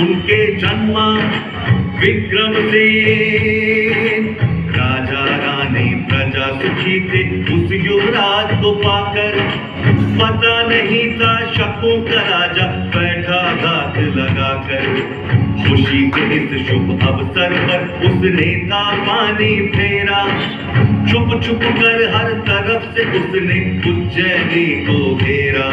उनके जन्मा विक्रमसेन। राजा रानी प्रजा सुखी थे उस युवराज को पाकर। पता नहीं था शकों का राजा बैठा घात लगाकर। खुशी के इस शुभ अवसर पर उसने था पानी फेरा। छुप छुप कर हर तरफ से उसने उज्जैनी को घेरा।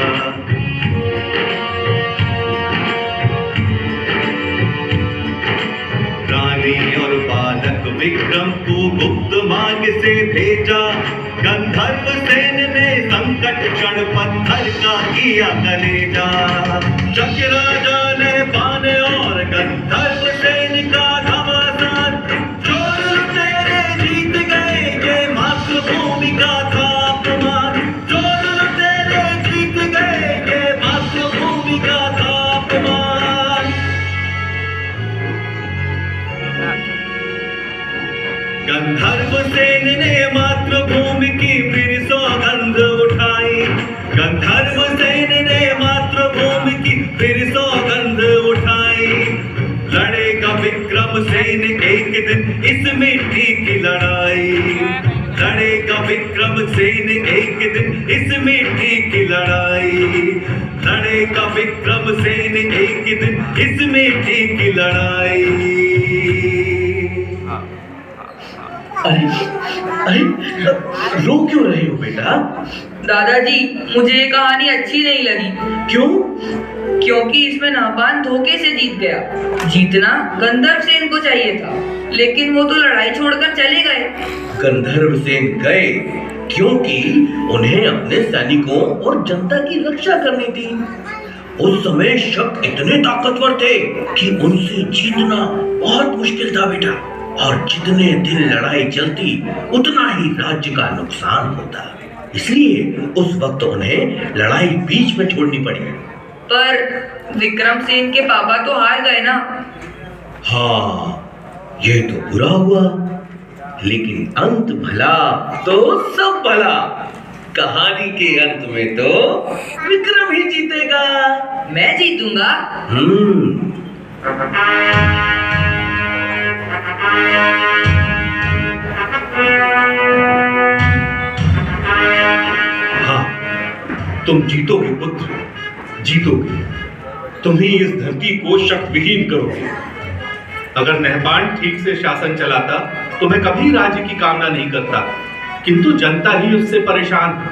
रानी और बालक विक्रम को गुप्त मार्ग से भेजा। गंधर्व सेन ने संकट क्षण पत्थर का किया कलेजा। शक राजा ने बाण और गंधर्व सेन का घमासान। चोर लुटेरे जीत गए ये मातृभूमि का था अपमान। चोर लुटेरे जीत गए ये मातृभूमि का था अपमान। गंधर्व सेन ने मातृभूमि की फिर सौगंध उठाई। गंधर्व सेन ने मातृभूमि की फिर सौगंध उठाई। लड़ेगा विक्रम सेन एक दिन इस मिट्टी की लड़ाई। लड़ेगा विक्रम सेन एक दिन इस मिट्टी की लड़ाई। लड़ेगा विक्रम सेन एक दिन इस मिट्टी की लड़ाई। अरे अरे रो क्यों रहे हो बेटा? दादाजी, मुझे ये कहानी अच्छी नहीं लगी। क्यों? क्योंकि इसमें नापान धोखे से जीत गया। जीतना गंधर्व सेन को चाहिए था, लेकिन वो तो लड़ाई छोड़कर चले गए। गंधर्व सेन गए क्योंकि उन्हें अपने सैनिकों और जनता की रक्षा करनी थी। उस समय शक इतने ताकतवर थे कि उनसे जीतना बहुत मुश्किल था बेटा। और जितने दिन लड़ाई चलती उतना ही राज्य का नुकसान होता। इसलिए उस वक्त उन्हें लड़ाई बीच में छोड़नी पड़ी। पर विक्रम सेन के पापा तो हार गए ना। हाँ, ये तो बुरा हुआ, लेकिन अंत भला तो सब भला। कहानी के अंत में तो विक्रम ही जीतेगा। मैं जीतूंगा। हाँ, तुम जीतोगे पुत्र, जीतोगे। तुम ही इस धरती को शक विहीन करोगे। अगर नहपान ठीक से शासन चलाता तो मैं कभी राज्य की कामना नहीं करता, किंतु जनता ही उससे परेशान है।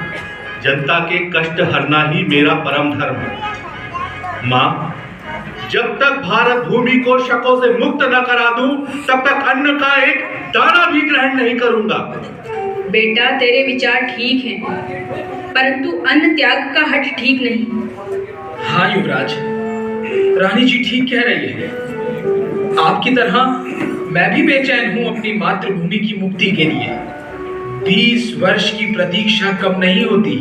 जनता के कष्ट हरना ही मेरा परम धर्म है। माँ, जब तक भारत भूमि को शकों से मुक्त न करा दूं, तब तक अन्न का एक दाना भी ग्रहण नहीं करूंगा। बेटा, तेरे विचार ठीक हैं, परंतु अन्न त्याग का हठ ठीक नहीं। हाँ युवराज, रानी जी ठीक कह रही है। आपकी तरह मैं भी बेचैन हूं अपनी मातृभूमि की मुक्ति के लिए। 20 वर्ष की प्रतीक्षा कम नहीं होती।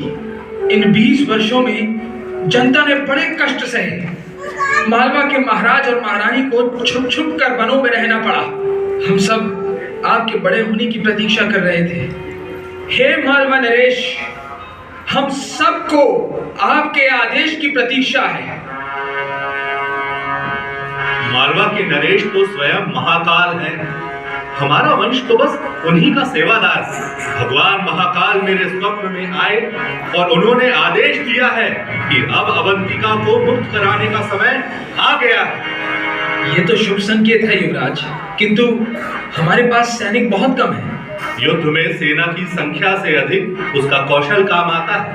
इन 20 वर्षों में जनता ने बड़े कष्ट सहे। मालवा के महाराज और महारानी को छुप छुप कर वनों में रहना पड़ा। हम सब आपके बड़े होने की प्रतीक्षा कर रहे थे। हे मालवा नरेश, हम सबको आपके आदेश की प्रतीक्षा है। मालवा के नरेश तो स्वयं महाकाल हैं। हमारा वंश तो बस उन्हीं का सेवादार। भगवान महाकाल मेरे स्वप्न में आए और उन्होंने आदेश दिया है कि अब अवंतिका को मुक्त कराने का समय आ गया है। ये तो शुभ संकेत है युवराज, किंतु हमारे पास सैनिक बहुत कम है। युद्ध में सेना की संख्या से अधिक उसका कौशल काम आता है।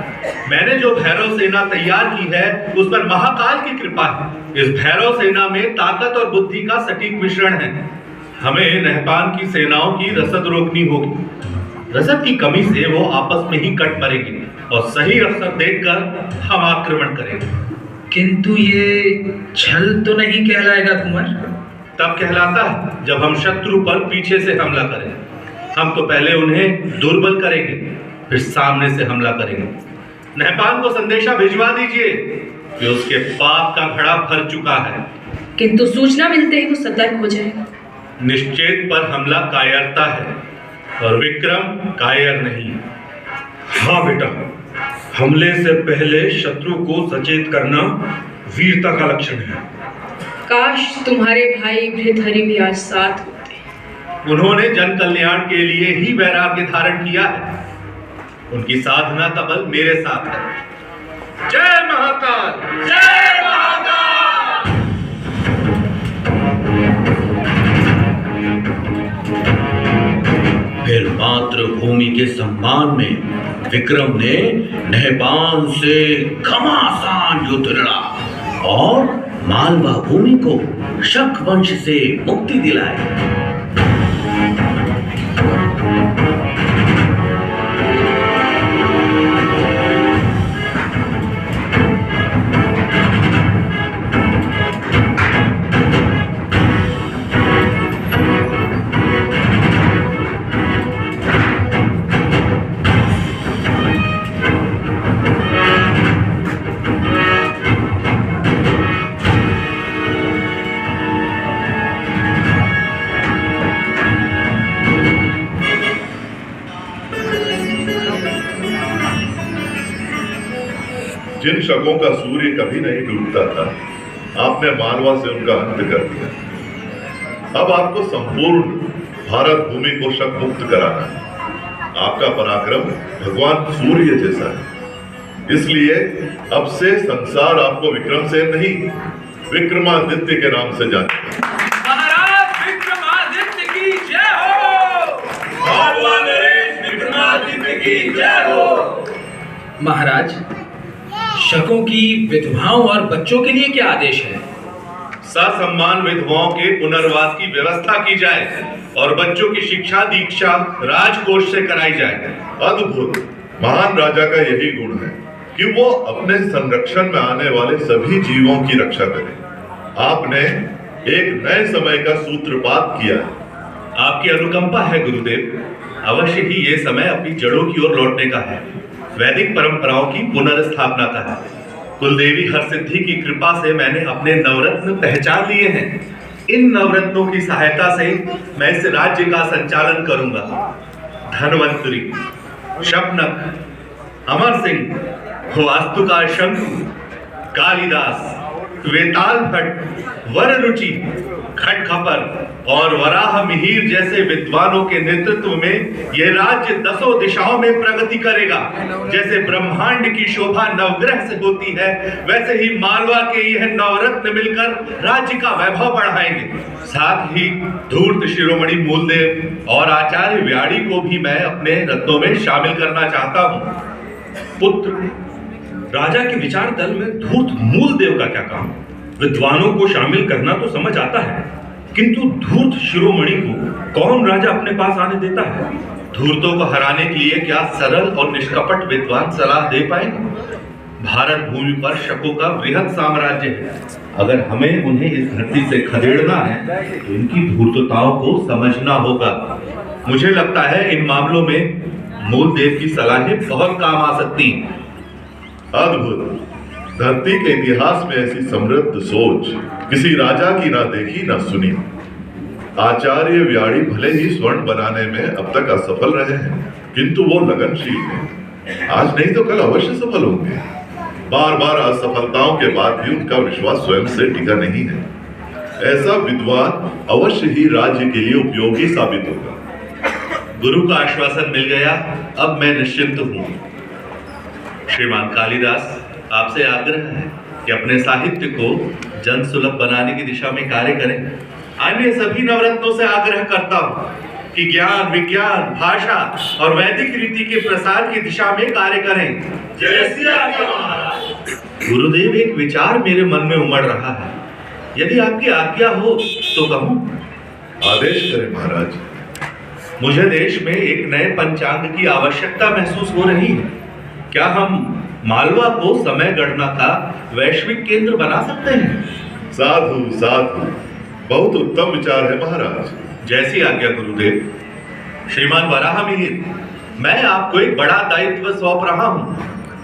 मैंने जो भैरव सेना तैयार की है उस पर महाकाल की कृपा है। इस भैरव सेना में ताकत और बुद्धि का सटीक मिश्रण है। हमें नहपान की सेनाओं की रसद रोकनी होगी। रसद की कमी से वो आपस में ही कट मरेगी और सही अवसर देखकर हम आक्रमण करेंगे। किंतु ये छल तो नहीं कहलाएगा कुंवर? तब कहलाता है जब हम शत्रु पर पीछे से हमला करें। हम तो पहले उन्हें दुर्बल करेंगे, फिर सामने से हमला करेंगे। नहपान को संदेशा भिजवा दीजिए कि उसके पाप का घड़ा भर चुका है। किंतु सूचना मिलते ही वो सतर्क हो जाएगा। निश्चेत पर हमला कायरता है और विक्रम कायर नहीं। हाँ बेटा, हमले से पहले शत्रु को सचेत करना वीरता का लक्षण है। काश तुम्हारे भाई भृतहरि भी आज साथ होते। उन्होंने जन कल्याण के लिए ही वैराग्य धारण किया है। उनकी साधना का बल मेरे साथ है। जय महाकाल, जय महाकाल। फिर मातृभूमि के सम्मान में विक्रम ने नहपान से घमासान युद्ध लड़ा और मालवा भूमि को शक वंश से मुक्ति दिलाई। जिन शकों का सूर्य कभी नहीं डूबता था, आपने मालवा से उनका अंत कर दिया। अब आपको संपूर्ण भारत भूमि को शक मुक्त कराना है। आपका पराक्रम भगवान सूर्य जैसा है, इसलिए अब से संसार आपको विक्रमसेन नहीं, विक्रमादित्य के नाम से जाने। महाराज विक्रमादित्य की जय हो। भगवान विक्रमादित्य की जय हो। महाराज, शकों की विधवाओं और बच्चों के लिए क्या आदेश है? ससम्मान विधवाओं के पुनर्वास की व्यवस्था की जाए और बच्चों की शिक्षा दीक्षा राजकोष से कराई जाए। अद्भुत। महान राजा का यही गुण है कि वो अपने संरक्षण में आने वाले सभी जीवों की रक्षा करे। आपने एक नए समय का सूत्रपात किया है। आपकी अनुकंपा है गुरुदेव। अवश्य ही ये समय अपनी जड़ों की ओर लौटने का है, वैदिक परंपराओं की पुनर्स्थापना का है। कुलदेवी हरसिद्धि की कृपा से मैंने अपने नवरत्न पहचान लिए हैं। इन नवरत्नों की सहायता से मैं इस राज्य का संचालन करूंगा। धनवंतरी, शपनक, अमर सिंह, वास्तुकार शंकु, कालिदास, वेताल भट्ट, वररुचि, खटखपर और वराह मिहिर जैसे विद्वानों के नेतृत्व में यह राज्य 10 दिशाओं में प्रगति करेगा। जैसे ब्रह्मांड की शोभा नवग्रह से होती है, वैसे ही मालवा के यह नवरत्न मिलकर राज्य का वैभव बढ़ाएंगे। साथ ही धूर्त शिरोमणि मूलदेव और आचार्य व्याड़ी को भी मैं अपने रत्नों में शामिल करना चाहता हूँ। पुत्र, राजा के विचार दल में धूर्त मूलदेव का क्या काम? विद्वानों को शामिल करना तो समझ आता है, किंतु धूर्त शिरोमणि को कौन राजा अपने पास आने देता है? धूर्तों को हराने के लिए क्या सरल और निष्कपट विद्वान सलाह दे पाएंगे? भारत भूमि पर शकों का वृहद साम्राज्य है। अगर हमें उन्हें इस धरती से खदेड़ना है तो इनकी धूर्तताओं को समझना होगा। मुझे लगता है इन मामलों में मूलदेव की सलाहें बहुत काम आ सकती हैं। अद्भुत। धरती के इतिहास में ऐसी समृद्ध सोच किसी राजा की ना देखी ना सुनी। आचार्य व्याड़ी भले ही स्वर्ण बनाने में अब तक असफल रहे हैं, किंतु वो लगनशील हैं। आज नहीं तो कल अवश्य सफल होंगे। बार बार असफलताओं के बाद भी उनका विश्वास स्वयं से टिका नहीं है। ऐसा विद्वान अवश्य ही राज्य के लिए उपयोगी साबित होगा। गुरु का आश्वासन मिल गया, अब मैं निश्चिंत हूँ। श्रीमान कालिदास, आपसे आग्रह है कि अपने साहित्य को जन सुलभ बनाने की दिशा में कार्य करें। अन्य सभी नवरत्नों से आग्रह करता हूँ कि ज्ञान, विज्ञान, भाषा और वैदिक रीति के प्रसार की दिशा में कार्य करें। जय श्री राम महाराज। गुरुदेव, एक विचार मेरे मन में उमड़ रहा है, यदि आपकी आज्ञा हो तो कहूँ? आदेश करें महाराज। मुझे देश में एक नए पंचांग की आवश्यकता महसूस हो रही है। क्या हम मालवा को समय गणना का वैश्विक केंद्र बना सकते हैं? साधु साधु, बहुत उत्तम विचार है महाराज। जैसी आज्ञा गुरुदेव। श्रीमान वराह मिहिर, मैं आपको एक बड़ा दायित्व सौंप रहा हूँ।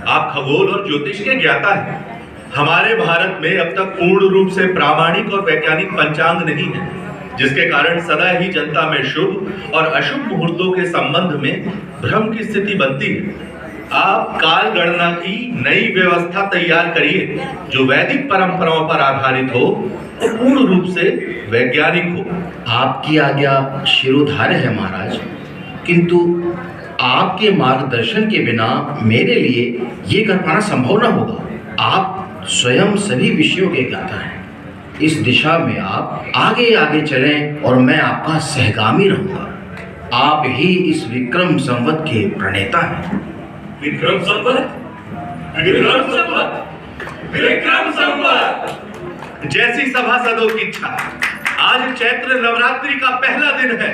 आप खगोल और ज्योतिष के ज्ञाता हैं। हमारे भारत में अब तक पूर्ण रूप से प्रामाणिक और वैज्ञानिक पंचांग नहीं है, जिसके कारण सदा ही जनता में शुभ और अशुभ मुहूर्तों के संबंध में भ्रम की स्थिति बनती है। आप काल गणना की नई व्यवस्था तैयार करिए जो वैदिक परंपराओं पर आधारित हो और पूर्ण रूप से वैज्ञानिक हो। आपकी आज्ञा शिरोधार्य है महाराज, किंतु आपके मार्गदर्शन के बिना मेरे लिए ये कर पाना संभव न होगा। आप स्वयं सभी विषयों के ज्ञाता हैं। इस दिशा में आप आगे आगे चलें और मैं आपका सहगामी रहूंगा। आप ही इस विक्रम संवत के प्रणेता हैं। विक्रम संवत, विक्रम संवत, विक्रम संवत। जैसी सभासदों की इच्छा। आज चैत्र नवरात्रि का पहला दिन है।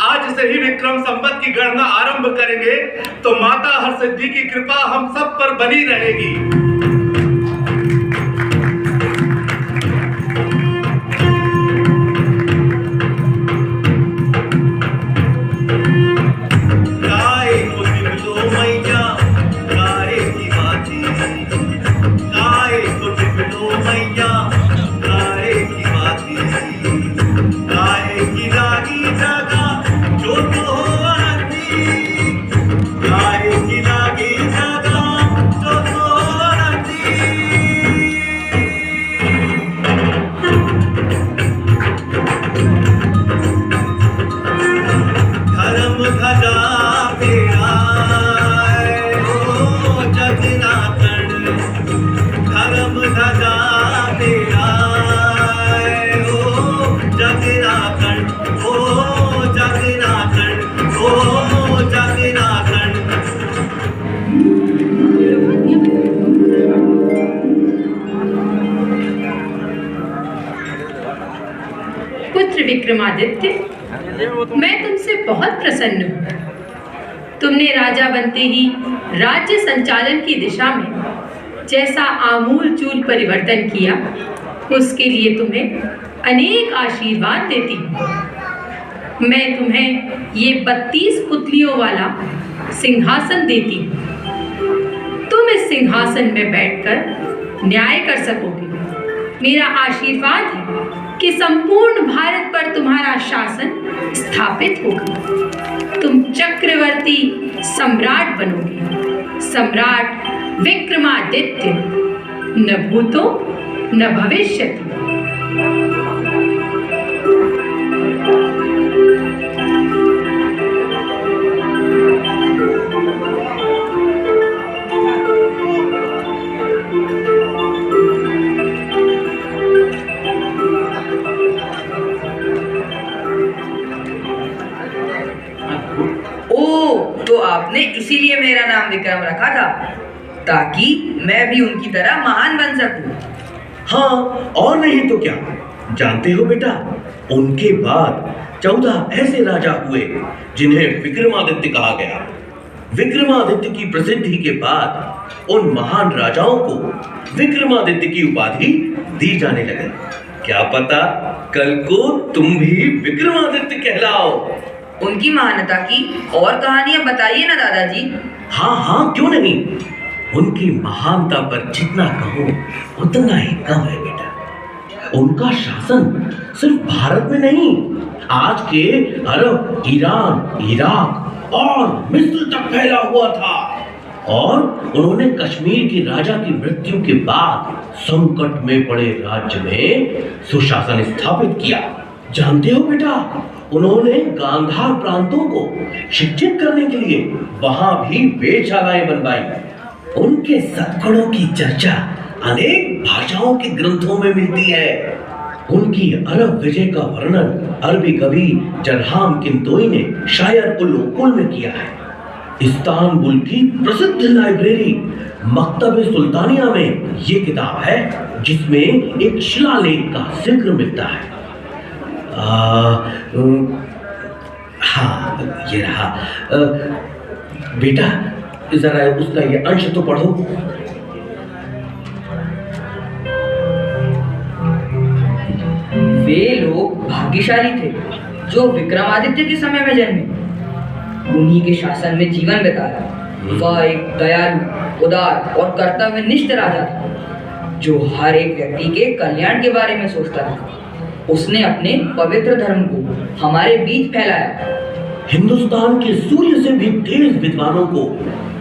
आज से ही विक्रम संवत की गणना आरंभ करेंगे तो माता हरसिद्धि की कृपा हम सब पर बनी रहेगी। पुत्र विक्रमादित्य, मैं तुमसे बहुत प्रसन्न हूँ। तुमने राजा बनते ही राज्य संचालन की दिशा में जैसा आमूल चूल परिवर्तन किया, उसके लिए तुम्हें अनेक आशीर्वाद देती हूँ। मैं तुम्हें ये 32 पुतलियों वाला सिंहासन देती हूँ। तुम इस सिंहासन में बैठकर न्याय कर सकोगे। मेरा आशीर्वाद है कि संपूर्ण भारत पर तुम्हारा शासन स्थापित होगा। तुम चक्रवर्ती सम्राट बनोगे, सम्राट विक्रमादित्य, न भूतो न भविष्यति। तो आपने इसीलिए मेरा नाम विक्रम रखा था, ताकि मैं भी उनकी तरह महान बन सकूं। हाँ, और नहीं तो क्या। जानते हो बेटा, उनके बाद 14 ऐसे राजा हुए जिन्हें विक्रमादित्य कहा गया। विक्रमादित्य की प्रसिद्धि के बाद उन महान राजाओं को विक्रमादित्य की उपाधि दी जाने लगी। क्या पता कल को तुम भी विक्रमादित्य कहलाओ। उनकी महानता की और कहानियां बताइए ना दादाजी। हाँ हाँ, क्यों नहीं। उनकी महानता पर जितना कहो उतना ही कम है बेटा। उनका शासन सिर्फ भारत में नहीं, आज के अरब, ईरान, इराक और मिस्र तक फैला हुआ था। और उन्होंने कश्मीर के राजा की मृत्यु के बाद संकट में पड़े राज्य में सुशासन स्थापित किया। जानते हो बेटा, उन्होंने गांधार प्रांतों को शिक्षित करने के लिए वहां भी वेधशालाएं बनवाई। उनके सद्गुणों की चर्चा अनेक भाषाओं के ग्रंथों में मिलती है। उनकी अरब विजय का वर्णन अरबी कवि जरहाम किंतोई ने शायर उल उकुल में किया है। इस्तांबुल की प्रसिद्ध लाइब्रेरी मकतब सुल्तानिया में ये किताब है, जिसमें एक शिलालेख का जिक्र मिलता है। हाँ, ये रहा। बेटा, जरा उसका ये अंश तो पढ़ो। वे लोग भाग्यशाली थे जो विक्रमादित्य के समय में जन्मे, उन्हीं के शासन में जीवन बिताया। वह एक दयालु, उदार और कर्तव्यनिष्ठ राजा था, जो हर एक व्यक्ति के कल्याण के बारे में सोचता था। उसने अपने पवित्र धर्म को हमारे बीच फैलाया। हिंदुस्तान के सूर्य से भी तेज विद्वानों को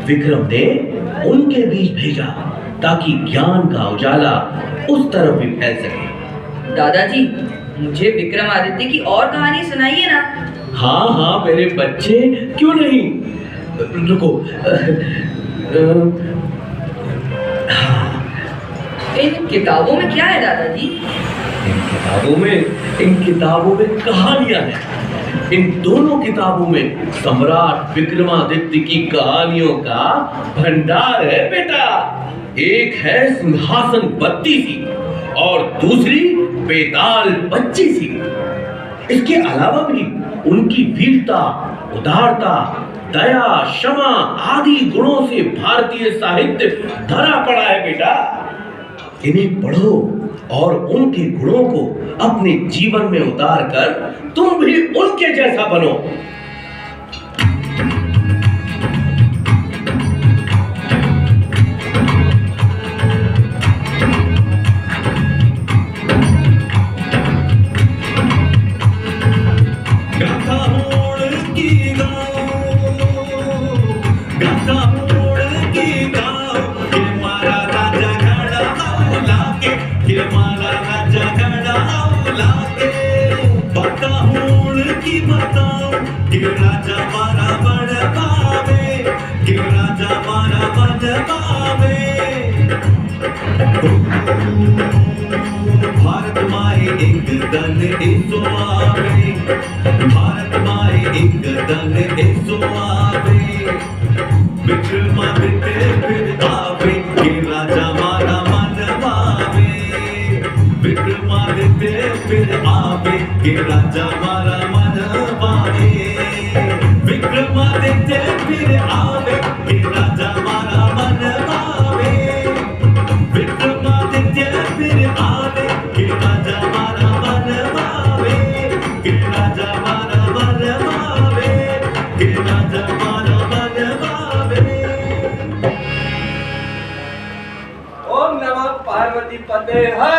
विक्रम ने उनके बीच भेजा ताकि ज्ञान का उजाला उस तरफ भी फैल सके। दादाजी, मुझे विक्रमादित्य की और कहानी सुनाइए ना। हाँ हाँ मेरे बच्चे, क्यों नहीं। रुको। इन किताबों में क्या है दादाजी? इन किताबों में कहानियां हैं। इन दोनों किताबों में सम्राट विक्रमादित्य की कहानियों का भंडार है बेटा। एक है सिंहासन 32 और दूसरी बेताल 25। इसके अलावा भी उनकी वीरता, उदारता, दया, क्षमा आदि गुणों से भारतीय साहित्य धरा पड़ा है बेटा। इन्हें पढ़ो और उनके गुणों को अपने जीवन में उतार कर तुम भी उनके जैसा बनो। राजा मारा बन पावे, कि राजा मारा बन पावे। भारत माए एक दन ऐसो आवे, भारत माए एक दन ऐसो आवे। विक्रमादित्य फिर आवे, कि राजा मारा मन पावे। विक्रमादित्य फिर आवे, कि राजा मारा मन पावे। विक्रमादित्य फिर आवे, कि राजा मारा मन पावे। विक्रमादित्य फिर आवे, कि राजा मारा मन पावे। कि राजा मारा मन पावे, कि राजा मारा मन पावे। ओम नमः पार्वती पते हर